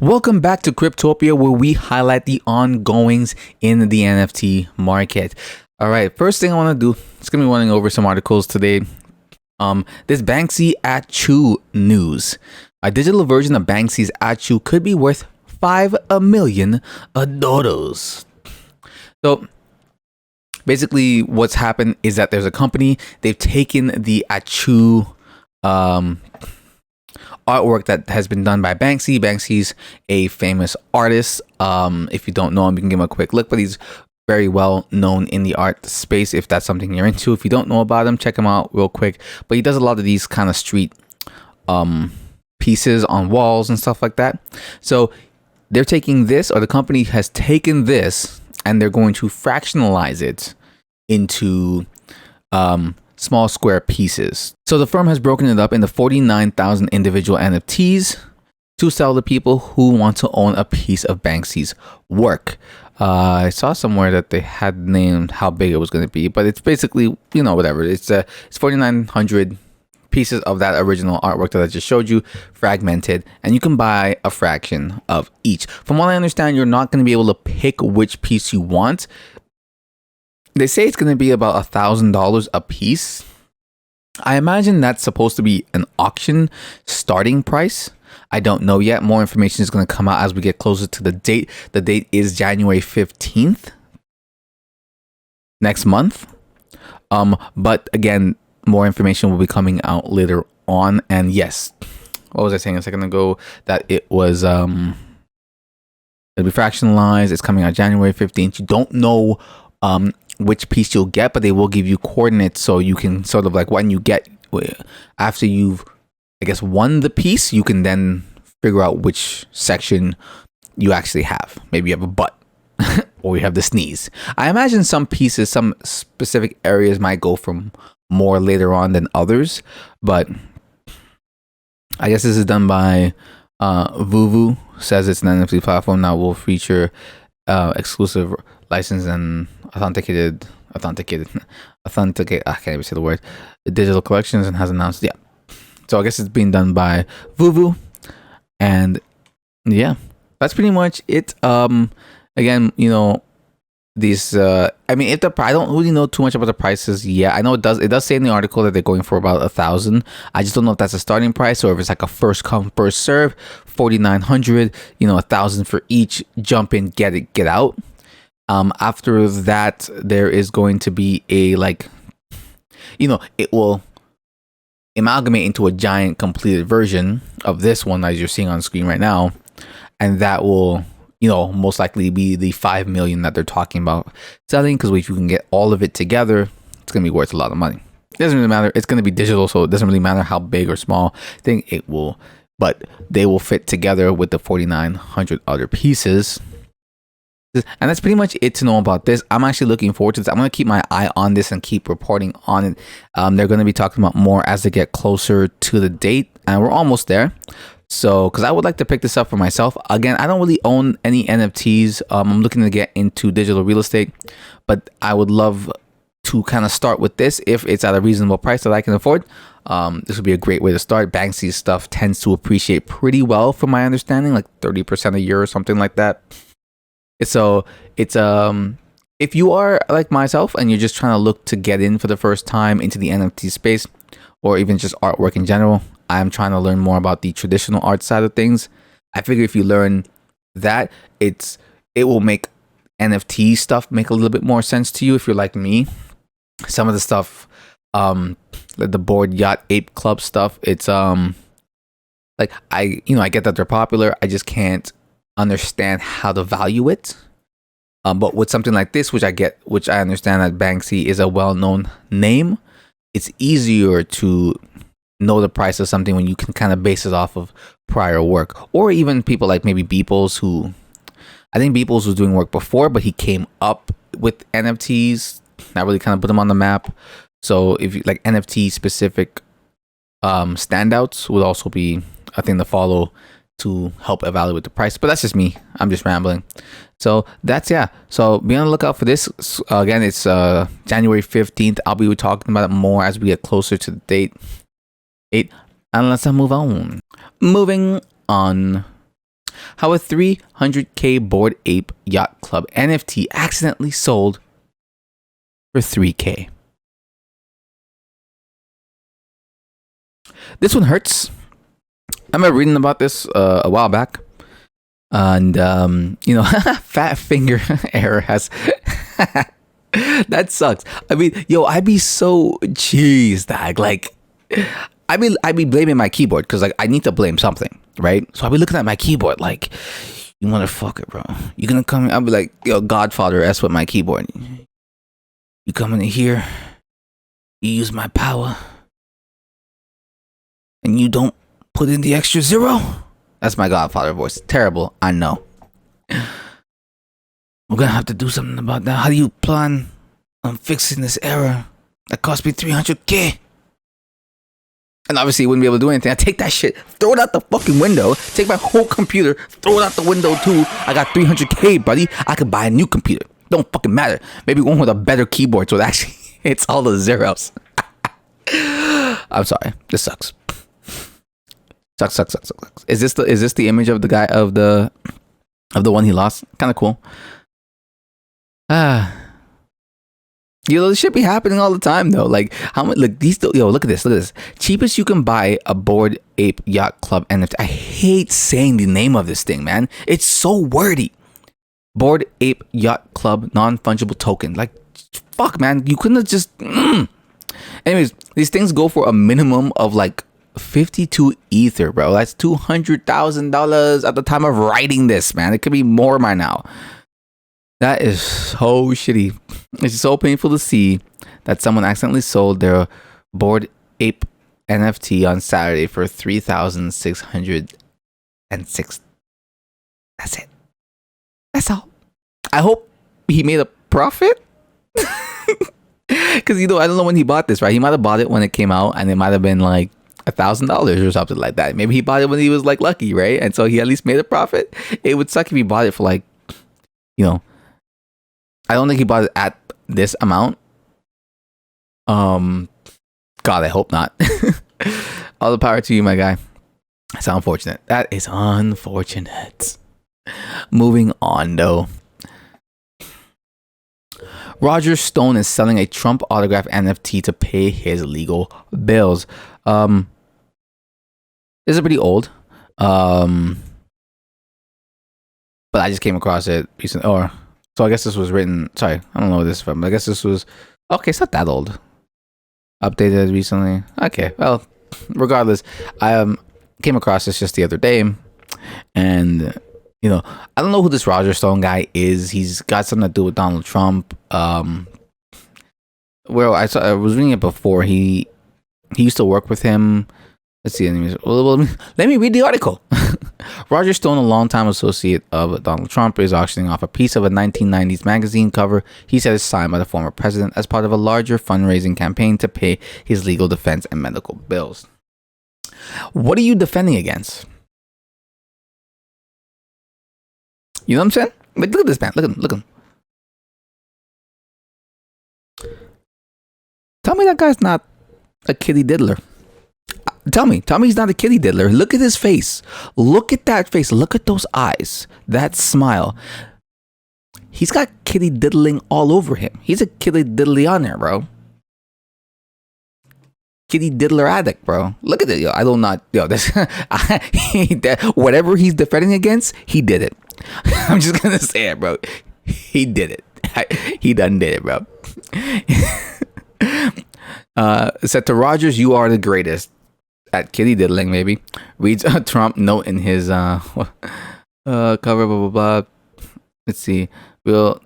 Welcome back to Cryptopia, where we highlight the ongoings in the NFT market. All right, first thing I want to do is going to be running over some articles today. This Banksy Achu news. A digital version of Banksy's Achu could be worth $5 million. So basically what's happened is that there's a company, they've taken the Achu artwork that has been done by Banksy. Banksy's a famous artist. If you don't know him, you can give him a quick look, but he's very well known in the art space if that's something you're into. If you don't know about him, check him out real quick. But he does a lot of these kind of street pieces on walls and stuff like that. So they're taking this, or the company has taken this, and they're going to fractionalize it into small square pieces. So the firm has broken it up into 49,000 individual NFTs to sell to people who want to own a piece of Banksy's work. I saw somewhere that they had named how big it was going to be, but it's basically, you know, whatever. It's 4,900 pieces of that original artwork that I just showed you, fragmented, and you can buy a fraction of each. From what I understand, you're not going to be able to pick which piece you want. They say it's going to be about $1,000 a piece. I imagine that's supposed to be an auction starting price. I don't know yet. More information is going to come out as we get closer to the date. The date is January 15th, next month. But again, more information will be coming out later on. And yes, what was I saying a second ago? That it was it'll be fractionalized. It's coming out January 15th. You don't know which piece you'll get, but they will give you coordinates, so you can sort of like, when you get, after you've, I guess, won the piece, you can then figure out which section you actually have. Maybe you have a butt or you have the sneeze. I imagine some pieces, some specific areas might go from more later on than others, but I guess this is done by Vuvu. Says it's an NFT platform that will feature exclusive licensed and authenticated, I can't even say the word, digital collections, and has announced, yeah. So I guess it's being done by Vuvu, and yeah, that's pretty much it. Again, you know, these, I mean, if I don't really know too much about the prices yet. I know it does say in the article that they're going for about 1,000. I just don't know if that's a starting price or if it's like a first come first serve. 4,900, you know, 1,000 for each. Jump in, get it, get out. After that, there is going to be a, like, you know, it will amalgamate into a giant completed version of this one as you're seeing on screen right now, and that will, you know, most likely be the 5 million that they're talking about selling, because if you can get all of it together, it's going to be worth a lot of money. It doesn't really matter. It's going to be digital, so it doesn't really matter how big or small. I think it will, but they will fit together with the 4,900 other pieces. And that's pretty much it to know about this. I'm actually looking forward to this. I'm going to keep my eye on this and keep reporting on it. They're going to be talking about more as they get closer to the date, and we're almost there. So, because I would like to pick this up for myself. Again, I don't really own any NFTs. I'm looking to get into digital real estate, but I would love to kind of start with this if it's at a reasonable price that I can afford. This would be a great way to start. Banksy's stuff tends to appreciate pretty well, from my understanding, like 30% a year or something like that. So it's if you are like myself and you're just trying to look to get in for the first time into the NFT space, or even just artwork in general, I'm trying to learn more about the traditional art side of things. I figure if you learn that, it will make NFT stuff make a little bit more sense to you if you're like me. Some of the stuff, like the Bored Yacht Ape Club stuff, it's like I get that they're popular. I just can't understand how to value it. But with something like this, which I understand that Banksy is a well-known name, it's easier to know the price of something when you can kind of base it off of prior work. Or even people like maybe Beeples, who I think Beeples was doing work before, but he came up with NFTs that really kind of put him on the map. So if you like NFT specific standouts, would also be a thing to follow to help evaluate the price. But that's just me. I'm just rambling. So that's, yeah. So be on the lookout for this. Again, it's January 15th. I'll be talking about it more as we get closer to the date. And let's move on. Moving on. How a 300K Bored Ape Yacht Club NFT accidentally sold for 3K. This one hurts. I remember reading about this a while back. And, fat finger error has... That sucks. I mean, yo, I'd be so cheese, dog. Like, I'd be blaming my keyboard because, like, I need to blame something, right? So I'd be looking at my keyboard like, you motherfucker, bro. You gonna come? I'll be like, yo, Godfather S with my keyboard. You come in here, you use my power, and you don't put in the extra zero? That's my Godfather voice. Terrible, I know. We're gonna have to do something about that. How do you plan on fixing this error that cost me 300K? And obviously you wouldn't be able to do anything. I take that shit, throw it out the fucking window, take my whole computer, throw it out the window too. I got 300K, buddy. I could buy a new computer. Don't fucking matter. Maybe one with a better keyboard so it actually hits all the zeros. I'm sorry. This sucks. Sucks. Is this the image of the guy of the one he lost? Kind of cool. This shit be happening all the time though. Like how much? Like these. Look at this. Cheapest you can buy a Bored Ape Yacht Club NFT. I hate saying the name of this thing, man. It's so wordy. Bored Ape Yacht Club non-fungible token. Like, fuck, man. You couldn't have just. Anyways, these things go for a minimum of like 52 ether, bro. That's $200,000 at the time of writing this, man. It could be more by now. That is so shitty. It's so painful to see that someone accidentally sold their Bored Ape NFT on Saturday for 3,606. That's it. That's all. I hope he made a profit. Because, I don't know when he bought this, right? He might have bought it when it came out and it might have been like $1,000 or something like that. Maybe he bought it when he was like lucky, right? And so he at least made a profit. It would suck if he bought it for like, I don't think he bought it at this amount. God, I hope not. All the power to you, my guy. It's unfortunate. That is unfortunate. Moving on, though. Roger Stone is selling a Trump autograph NFT to pay his legal bills. This is pretty old. But I just came across it recently. So I guess this was written. Sorry, I don't know what this is from. I guess this was. Okay, it's not that old. Updated recently. Okay, well, regardless, I came across this just the other day, and I don't know who this Roger Stone guy is. He's got something to do with Donald Trump. Well, I was reading it before. He used to work with him. Let's see. Well, let me read the article. Roger Stone, a longtime associate of Donald Trump, is auctioning off a piece of a 1990s magazine cover he said is signed by the former president as part of a larger fundraising campaign to pay his legal defense and medical bills. What are you defending against? You know what I'm saying? Like, look at this man. Look at him. Tell me that guy's not a kitty diddler. Tell me he's not a kitty diddler. Look at his face. Look at that face. Look at those eyes. That smile. He's got kitty diddling all over him. He's a kitty diddleonaire, bro. Kitty diddler addict, bro. Look at it, yo. This whatever he's defending against, he did it. I'm just gonna say it, bro. He did it. He done did it, bro. Said to Rogers, "You are the greatest." At kitty diddling, maybe reads a Trump note in his cover. Blah blah blah. Let's see. Real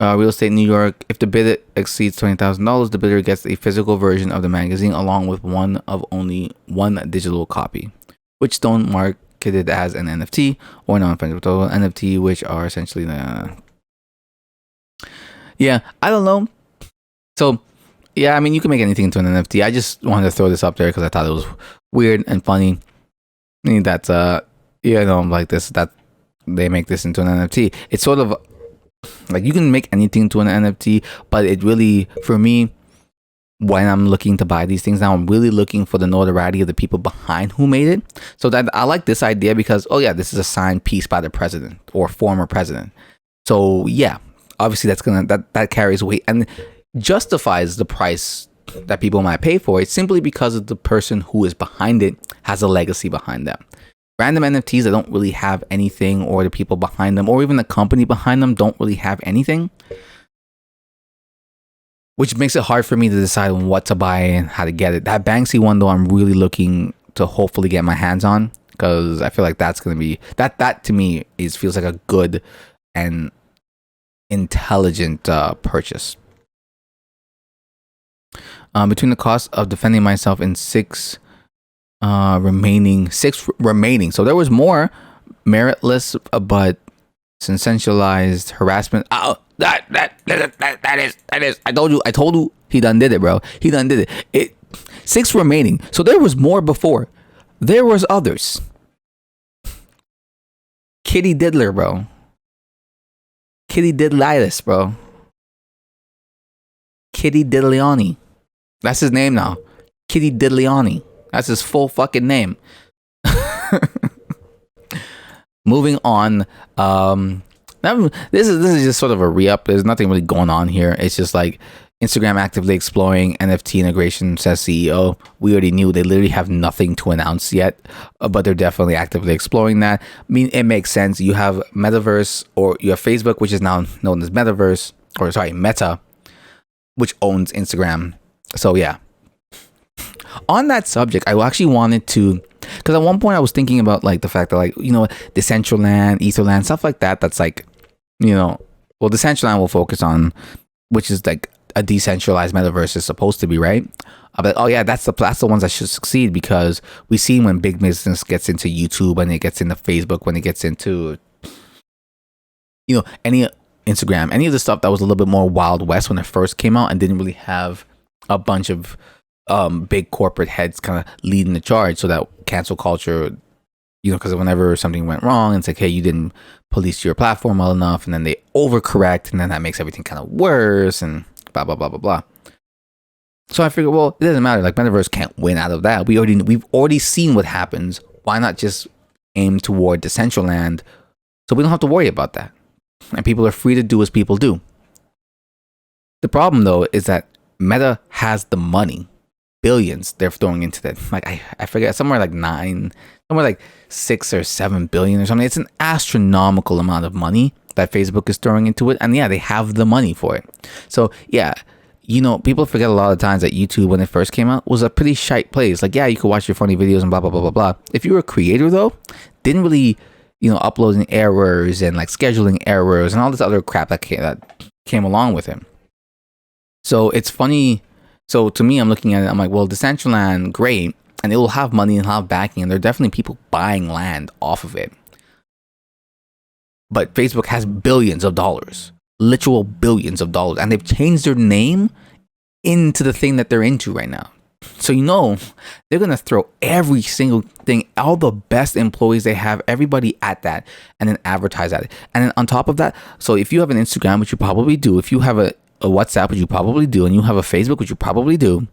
estate New York. If the bid exceeds $20,000, the bidder gets a physical version of the magazine along with one of only one digital copy, which Stone marketed as an NFT or non-fungible NFT, which are essentially the. Yeah, I don't know. So. Yeah, I mean, you can make anything into an NFT. I just wanted to throw this up there because I thought it was weird and funny. I mean, that's like this, that they make this into an NFT. It's sort of like you can make anything into an NFT, but it really, for me, when I'm looking to buy these things now, I'm really looking for the notoriety of the people behind who made it. So that I like this idea because, oh yeah, this is a signed piece by the president or former president. So yeah, obviously that carries weight and justifies the price that people might pay for it, simply because of the person who is behind it has a legacy behind them. Random NFTs that don't really have anything, or the people behind them, or even the company behind them don't really have anything, which makes it hard for me to decide what to buy and how to get it. That Banksy one, though, I'm really looking to hopefully get my hands on, because I feel like that's going to be, that to me feels like a good and intelligent purchase. Between the cost of defending myself and six remaining. So there was more meritless but sensationalized harassment. Oh, that is. I told you. He done did it, bro. He done did it. 6 remaining. So there was more before. There was others. Kitty Diddler, bro. Kitty Diddlitis, bro. Kitty Diddliani. That's his name now. Kitty Diddliani. That's his full fucking name. Moving on. This is just sort of a re-up. There's nothing really going on here. It's just like Instagram actively exploring NFT integration, says CEO. We already knew. They literally have nothing to announce yet, but they're definitely actively exploring that. I mean, it makes sense. You have Metaverse, or you have Facebook, which is now known as Metaverse, or sorry, Meta, which owns Instagram. So yeah. On that subject, I actually wanted to, because at one point I was thinking about like the fact that, like, you know, Decentraland, Etherland, stuff like that. That's like, you know, well, Decentraland will focus on, which is like a decentralized metaverse is supposed to be, right? But oh yeah, that's the ones that should succeed, because we see when big business gets into YouTube, when it gets into Facebook, when it gets into, you know, any Instagram, any of the stuff that was a little bit more Wild West when it first came out and didn't really have a bunch of big corporate heads kind of leading the charge, so that cancel culture, you know, because whenever something went wrong, it's like, hey, you didn't police your platform well enough, and then they overcorrect, and then that makes everything kind of worse, and blah blah blah blah blah. So I figured, well, it doesn't matter. Like, Metaverse can't win out of that. We've already seen what happens. Why not just aim toward Decentraland, so we don't have to worry about that, and people are free to do as people do. The problem, though, is that Meta has the money. Billions they're throwing into that. Like, I forget, somewhere like 6 or 7 billion or something. It's an astronomical amount of money that Facebook is throwing into it. And yeah, they have the money for it. So yeah, you know, people forget a lot of times that YouTube, when it first came out, was a pretty shite place. Like, yeah, you could watch your funny videos and blah, blah, blah, blah, blah. If you were a creator, though, didn't really, you know, uploading errors and like scheduling errors and all this other crap that came along with him. So it's funny. So to me, I'm looking at it, I'm like, well, Decentraland, great, and it will have money and have backing, and there are definitely people buying land off of it. But Facebook has billions of dollars, literal billions of dollars, and they've changed their name into the thing that they're into right now. So, you know, they're going to throw every single thing, all the best employees they have, everybody at that, and then advertise at it. And then on top of that, so if you have an Instagram, which you probably do, if you have a WhatsApp, which you probably do, and you have a Facebook, which you probably do,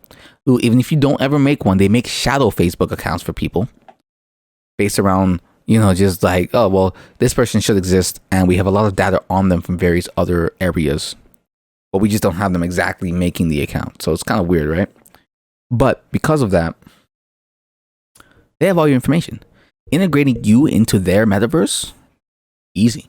even if you don't ever make one, they make shadow Facebook accounts for people based around, you know, just like, oh, well, this person should exist, and we have a lot of data on them from various other areas, but we just don't have them exactly making the account. So it's kind of weird, right? But because of that, they have all your information. Integrating you into their metaverse, easy.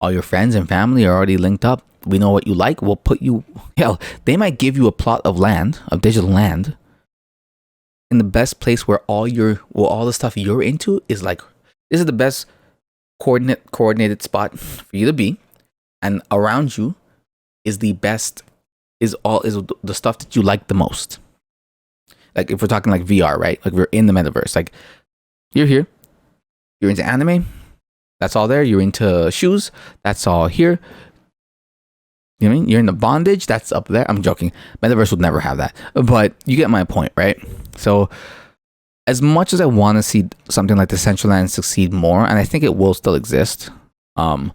All your friends and family are already linked up. We know what you like. We'll put you, hell, they might give you a plot of land, of digital land, in the best place where all the stuff you're into is like, this is the best coordinated spot for you to be, and around you is the best, is the stuff that you like the most. Like, if we're talking like VR, right? Like, we're in the metaverse. Like, you're here, you're into anime, that's all there. You're into shoes, that's all here. You know what I mean? You're into bondage, that's up there. I'm joking. Metaverse would never have that. But you get my point, right? So, as much as I want to see something like Decentraland succeed more, and I think it will still exist, I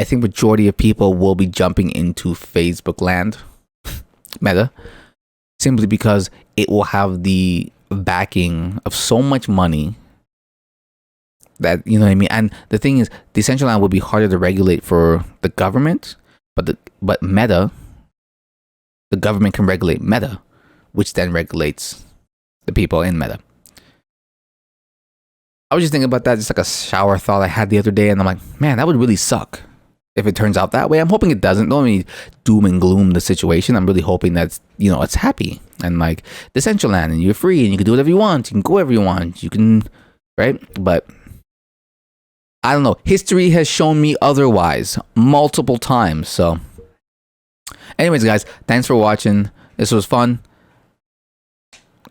think majority of people will be jumping into Facebook land, Meta. simply because it will have the backing of so much money that, you know what I mean. And the thing is, Decentraland would be harder to regulate for the government, but Meta, the government can regulate Meta, which then regulates the people in Meta. I was just thinking about that, just like a shower thought I had the other day, and I'm like, man, that would really suck if it turns out that way. I'm hoping it doesn't. Don't let me doom and gloom the situation. I'm really hoping that, you know, it's happy and like Decentraland, and you're free and you can do whatever you want. You can go wherever you want. You can, right? But I don't know. History has shown me otherwise multiple times. So, anyways, guys, thanks for watching. This was fun.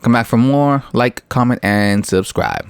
Come back for more. Like, comment, and subscribe.